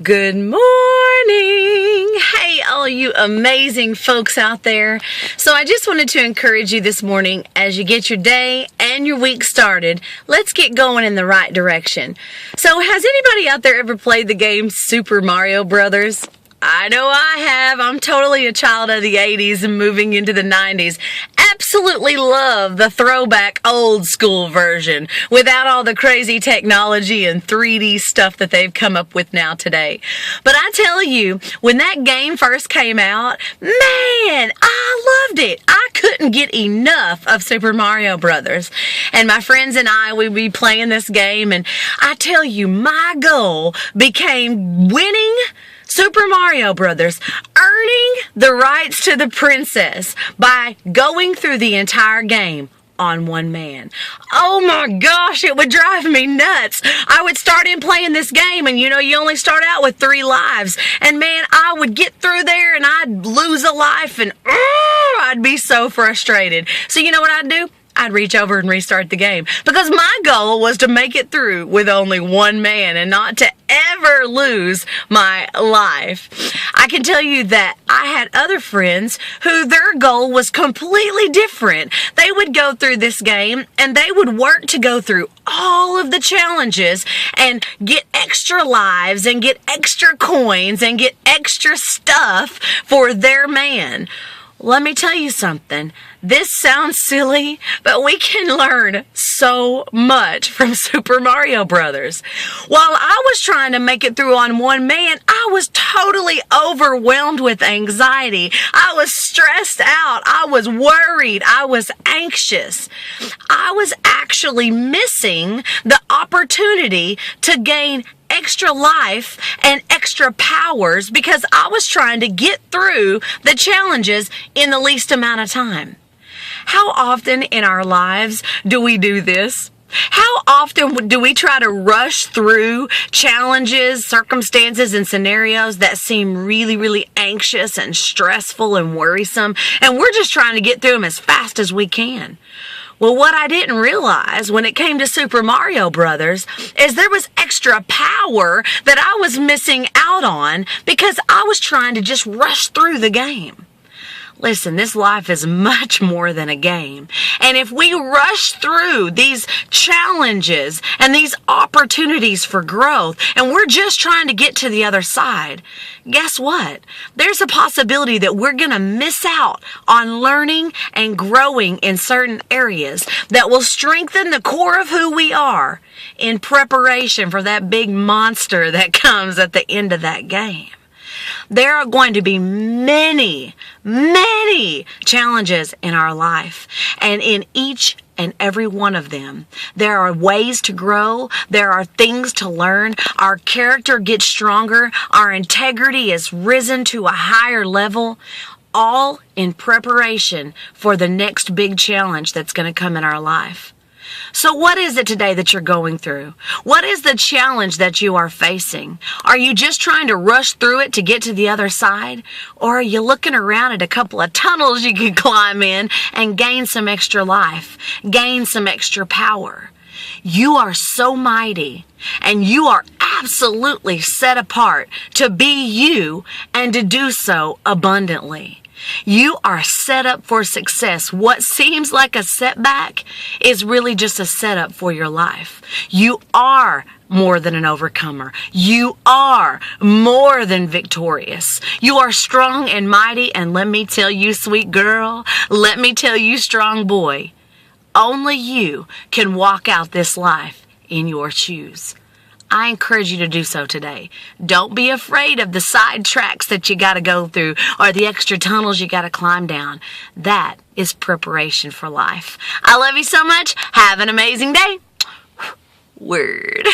Good morning! Hey, all you amazing folks out there. So I just wanted to encourage you this morning as you get your day and your week started, let's get going in the right direction. So has anybody out there ever played the game Super Mario Brothers? I know I have. I'm totally a child of the 80s and moving into the 90s. Absolutely love the throwback old school version without all the crazy technology and 3D stuff that they've come up with now today. But I tell you, when that game first came out, man, I loved it. I couldn't get enough of Super Mario Brothers. And my friends and I would be playing this game, and I tell you, my goal became winning Super Mario Brothers, earning the rights to the princess by going through the entire game on one man. Oh my gosh, it would drive me nuts. I would start in playing this game and you only start out with 3 lives. And man, I would get through there and I'd lose a life and I'd be so frustrated. So you know what I'd do? I'd reach over and restart the game because my goal was to make it through with only one man and not to ever lose my life. I can tell you that I had other friends who their goal was completely different. They would go through this game and they would work to go through all of the challenges and get extra lives and get extra coins and get extra stuff for their man. Let me tell you something. This sounds silly, but we can learn so much from Super Mario Brothers. While I was trying to make it through on one man, I was totally overwhelmed with anxiety. I was stressed out. I was worried. I was anxious. I was actually missing the opportunity to gain extra life and extra powers because I was trying to get through the challenges in the least amount of time. How often in our lives do we do this? How often do we try to rush through challenges, circumstances, and scenarios that seem really, really anxious and stressful and worrisome, and we're just trying to get through them as fast as we can? Well, what I didn't realize when it came to Super Mario Brothers is there was extra power that I was missing out on because I was trying to just rush through the game. Listen, this life is much more than a game. And if we rush through these challenges and these opportunities for growth, and we're just trying to get to the other side, guess what? There's a possibility that we're going to miss out on learning and growing in certain areas that will strengthen the core of who we are in preparation for that big monster that comes at the end of that game. There are going to be many challenges in our life, and in each and every one of them, there are ways to grow, there are things to learn, our character gets stronger, our integrity is risen to a higher level, all in preparation for the next big challenge that's going to come in our life. So what is it today that you're going through? What is the challenge that you are facing? Are you just trying to rush through it to get to the other side? Or are you looking around at a couple of tunnels you can climb in and gain some extra life, gain some extra power? You are so mighty, and you are absolutely set apart to be you and to do so abundantly. You are set up for success. What seems like a setback is really just a setup for your life. You are more than an overcomer. You are more than victorious. You are strong and mighty, and let me tell you, sweet girl, let me tell you, strong boy, only you can walk out this life in your shoes. I encourage you to do so today. Don't be afraid of the side tracks that you got to go through or the extra tunnels you got to climb down. That is preparation for life. I love you so much. Have an amazing day. Word.